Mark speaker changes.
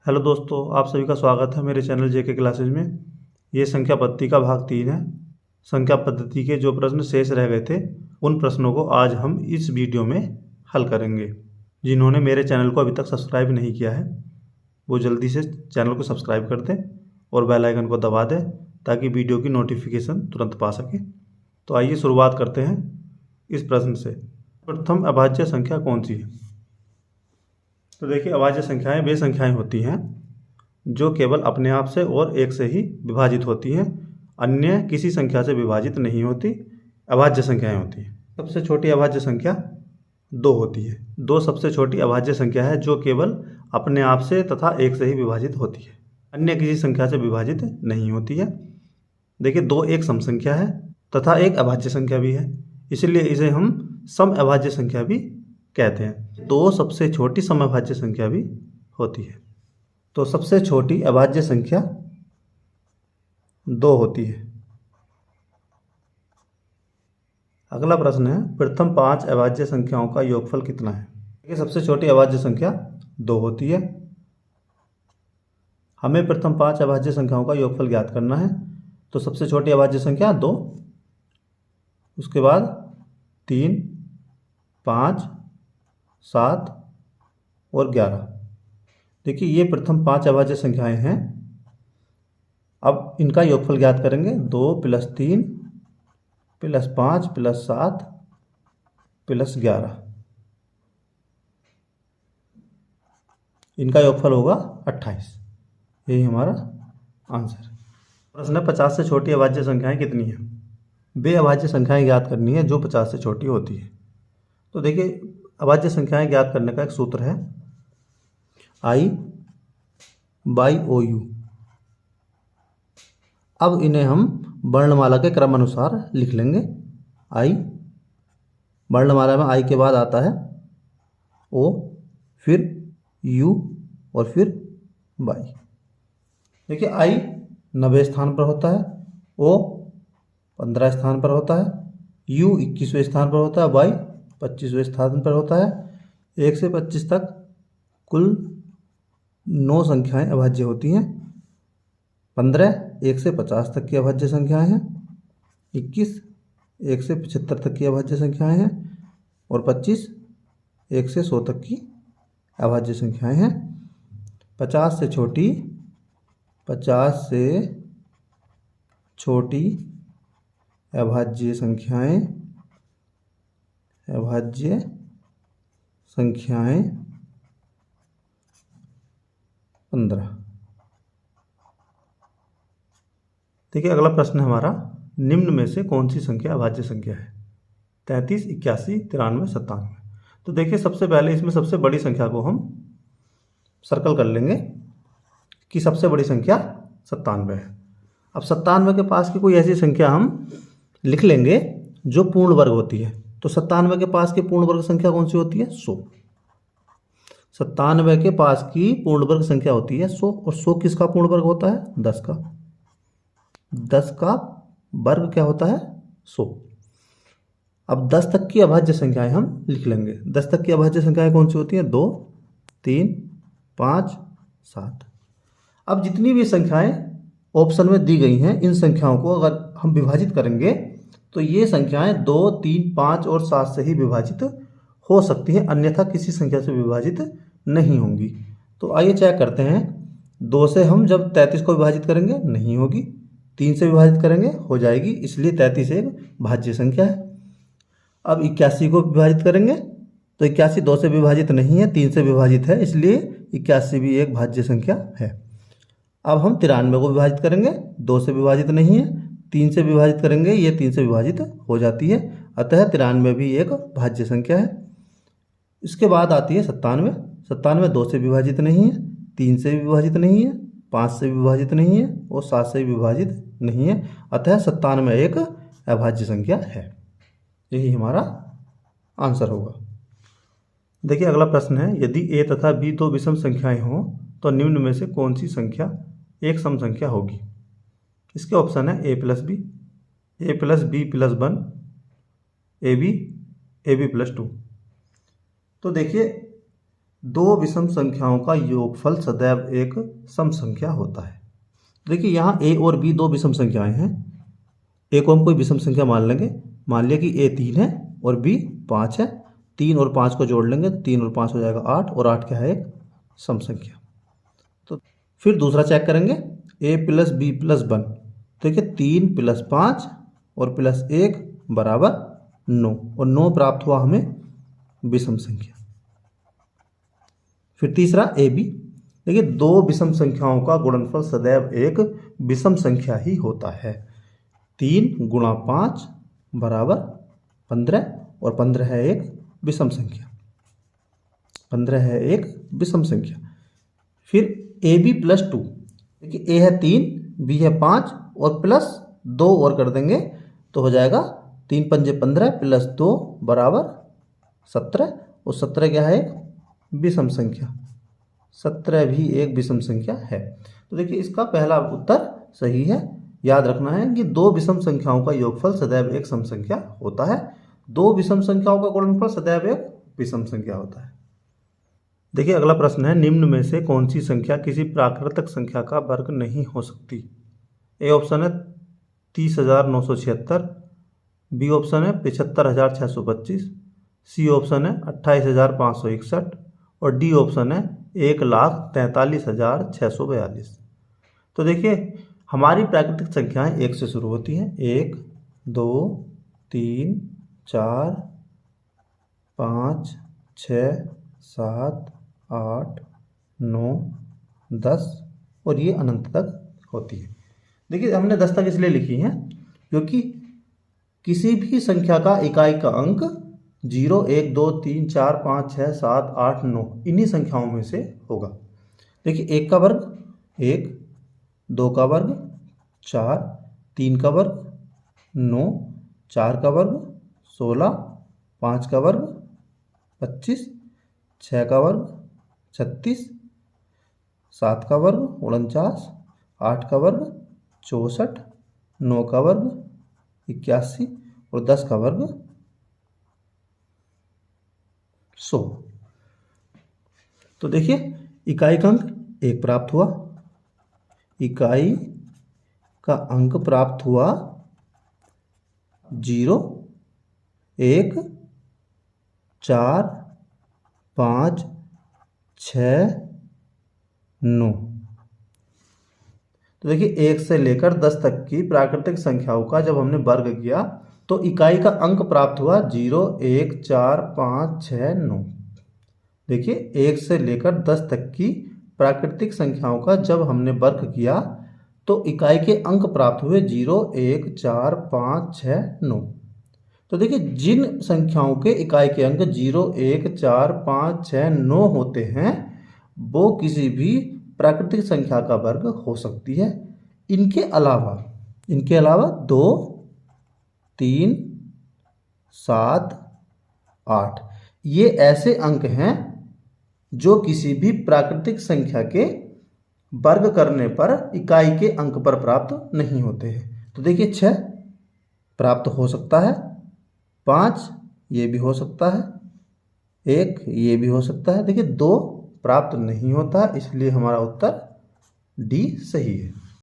Speaker 1: Hello दोस्तों, आप सभी का स्वागत है मेरे चैनल जेके क्लासेज में। ये संख्या पद्धति का भाग 3 है। संख्या पद्धति के जो प्रश्न शेष रह गए थे उन प्रश्नों को आज हम इस वीडियो में हल करेंगे। जिन्होंने मेरे चैनल को अभी तक सब्सक्राइब नहीं किया है वो जल्दी से चैनल को सब्सक्राइब कर दें और बेल आइकन को दबा दें ताकि वीडियो की नोटिफिकेशन तुरंत पा सकें। तो आइए शुरुआत करते हैं इस प्रश्न से। प्रथम अभाज्य संख्या कौन सी है? तो देखिए, अभाज्य संख्याएं वे संख्याएं होती हैं जो केवल अपने आप से और एक से ही विभाजित होती हैं, अन्य किसी संख्या से विभाजित नहीं होती। अभाज्य संख्याएं होती हैं। सबसे छोटी अभाज्य संख्या 2 होती है। 2 सबसे छोटी अभाज्य संख्या है जो केवल अपने आप से तथा एक से ही विभाजित होती है, अन्य किसी संख्या से विभाजित नहीं होती है। देखिए, 2 एक सम संख्या है तथा एक अभाज्य संख्या भी है, इसलिए इसे हम सम अभाज्य संख्या भी कहते हैं। 2 सबसे छोटी समअभाज्य संख्या भी होती है। तो सबसे छोटी अभाज्य संख्या 2 होती है। अगला प्रश्न है, प्रथम 5 अभाज्य संख्याओं का योगफल कितना है? देखिए, सबसे छोटी अभाज्य संख्या 2 होती है। हमें प्रथम 5 अभाज्य संख्याओं का योगफल ज्ञात करना है। तो सबसे छोटी अभाज्य संख्या 2, उसके बाद 3, 5, 7 और 11। देखिए, ये प्रथम 5 अभाज्य संख्याएं हैं। अब इनका योगफल ज्ञात करेंगे। 2 + 3 + 5 + 7 + 11, इनका योगफल होगा 28। यही हमारा आंसर है। प्रश्न है, 50 से छोटी अभाज्य संख्याएं कितनी हैं? वे अभाज्य संख्याएं ज्ञात करनी है जो 50 से छोटी होती है। तो देखिए, अभाज्य संख्याएं ज्ञात करने का एक सूत्र है I/OU। अब इन्हें हम वर्णमाला के क्रम अनुसार लिख लेंगे। I, वर्णमाला में I के बाद आता है O, फिर U और फिर Y। देखिए, I 90वें स्थान पर होता है, O 15 स्थान पर होता है, U 21वें स्थान पर होता है, Y 25वें स्थान पर होता है। 1 से 25 तक कुल 9 संख्याएं अभाज्य होती हैं। 15 1 से 50 तक की अभाज्य संख्याएं हैं। 21 1 से 75 तक की अभाज्य संख्याएं हैं और 25 1 से 100 तक की अभाज्य संख्याएं हैं। 50 से छोटी अभाज्य संख्याएं 15। देखिए, अगला प्रश्न हमारा, निम्न में से कौन सी संख्या अभाज्य संख्या है? 33, 81, 93, 97। तो देखिए, सबसे पहले इसमें सबसे बड़ी संख्या को हम सर्कल कर लेंगे कि सबसे बड़ी संख्या 97 है। अब 97 के पास की कोई ऐसी संख्या हम लिख लेंगे जो पूर्ण वर्ग होती है। तो 97 के पास की पूर्ण वर्ग संख्या कौन सी होती है? 100। 97 के पास की पूर्ण वर्ग संख्या होती है 100। और 100 किसका पूर्ण वर्ग होता है? 10 का। 10 का वर्ग क्या होता है? 100। अब 10 तक की अभाज्य संख्याएं हम लिख लेंगे। 10 तक की अभाज्य संख्याएं कौन सी होती हैं? 2, 3, 5, 7। अब जितनी भी संख्याएं ऑप्शन में दी गई हैं, इन संख्याओं को अगर हम विभाजित करेंगे तो ये संख्याएं 2, 3, 5 और 7 से ही विभाजित हो सकती हैं, अन्यथा किसी संख्या से विभाजित नहीं होंगी। तो आइए चेक करते हैं। 2 से हम जब 33 को विभाजित करेंगे नहीं होगी, 3 से विभाजित करेंगे हो जाएगी, इसलिए 33 एक भाज्य संख्या है। अब 81 को विभाजित करेंगे तो 81 2 से विभाजित नहीं है, 3 से विभाजित है, इसलिए 81 भी एक भाज्य संख्या है। अब हम 93 को विभाजित करेंगे, 2 से विभाजित नहीं है, 3 से विभाजित करेंगे, ये 3 से विभाजित हो जाती है, अतः 93 भी एक भाज्य संख्या है। इसके बाद आती है 97। 97 2 से विभाजित नहीं है, 3 से विभाजित नहीं है, 5 से विभाजित नहीं है और 7 से विभाजित नहीं है, अतः 97 एक अभाज्य संख्या है। यही हमारा आंसर होगा। देखिए, अगला प्रश्न है, यदि a तथा b 2 विषम संख्याएं हों तो निम्न में से कौन सी संख्या एक सम संख्या होगी? इसके ऑप्शन है a + b, a + b + 1, ab, ab + 2। तो देखिए, दो विषम संख्याओं का योगफल सदैव एक सम संख्या होता है। देखिए यहाँ a और b दो विषम संख्याएं हैं। a को हम कोई विषम संख्या मान लेंगे, मान लिया कि a 3 है और b 5 है। 3 और 5 को जोड़ लेंगे तो 3 और 5 हो जाएगा 8, और 8 क्या है, एक सम संख्या। तो फिर दूसरा चेक करेंगे, a प्लस बी प्लस 1। देखिए 3 प्लस 5 और प्लस 1 बराबर 9, और 9 प्राप्त हुआ हमें विषम संख्या। फिर तीसरा ए बी। देखिए दो विषम संख्याओं का गुणनफल सदैव एक विषम संख्या ही होता है। 3 गुणा 5 बराबर 15, और 15 है एक विषम संख्या। 15 है एक विषम संख्या। फिर ए बी प्लस 2। देखिए ए है 3, बी है 5, और प्लस 2 और कर देंगे तो हो जाएगा 3 पंजे 15 प्लस 2 बराबर 17, और 17 क्या है, एक विषम संख्या। 17 भी एक विषम संख्या है। तो देखिए इसका पहला उत्तर सही है। याद रखना है कि दो विषम संख्याओं का योगफल सदैव एक सम संख्या होता है। दो विषम संख्याओं का गुणनफल सदैव एक विषम संख्या होता है। देखिए अगला प्रश्न है, निम्न में से कौन सी संख्या किसी प्राकृतिक संख्या का वर्ग नहीं हो सकती। ए ऑप्शन है 30,976, बी ऑप्शन है 75,625, सी ऑप्शन है 28,561, और डी ऑप्शन है 1,43,642। तो देखिए हमारी प्राकृतिक संख्याएं 1 से शुरू होती हैं। 1 2 3 4 5 6 7 8 9 10, और ये अनंत तक होती है। देखिए हमने 10 तक इसलिए लिखी हैं क्योंकि किसी भी संख्या का इकाई का अंक 0 1 2 3 4 5 6 7 8 9 इन्हीं संख्याओं में से होगा। देखिए 1 का वर्ग 1, 2 का वर्ग 4, 3 का वर्ग 9, 4 का वर्ग 16, 5 का वर्ग 25, 6 का वर्ग 36, 7 का वर्ग 49, 8 का वर्ग 64, 9 का वर्ग 81, और 10 का वर्ग 100। तो देखिए इकाई का अंक 1 प्राप्त हुआ, इकाई का अंक प्राप्त हुआ 0 1 4 5 6 9। तो देखिए 1 से लेकर 10 तक की प्राकृतिक संख्याओं का जब हमने वर्ग किया तो इकाई का अंक प्राप्त हुआ 0 1 4 5 6 9। देखिए 1 से लेकर 10 तक की प्राकृतिक संख्याओं का जब हमने वर्ग किया तो इकाई के अंक प्राप्त हुए 0 1 4 5 6 9। तो देखिए जिन संख्याओं के इकाई के अंक 0 1 4 5 6 9 होते हैं वो किसी भी प्राकृतिक संख्या का वर्ग हो सकती है। इनके अलावा 2 3 7 8 ये ऐसे अंक हैं जो किसी भी प्राकृतिक संख्या के वर्ग करने पर इकाई के अंक पर प्राप्त नहीं होते हैं। तो देखिए 6 प्राप्त हो सकता है, 5 ये भी हो सकता है, 1 ये भी हो सकता है। देखिए 2 प्राप्त नहीं होता, इसलिए हमारा उत्तर डी सही है।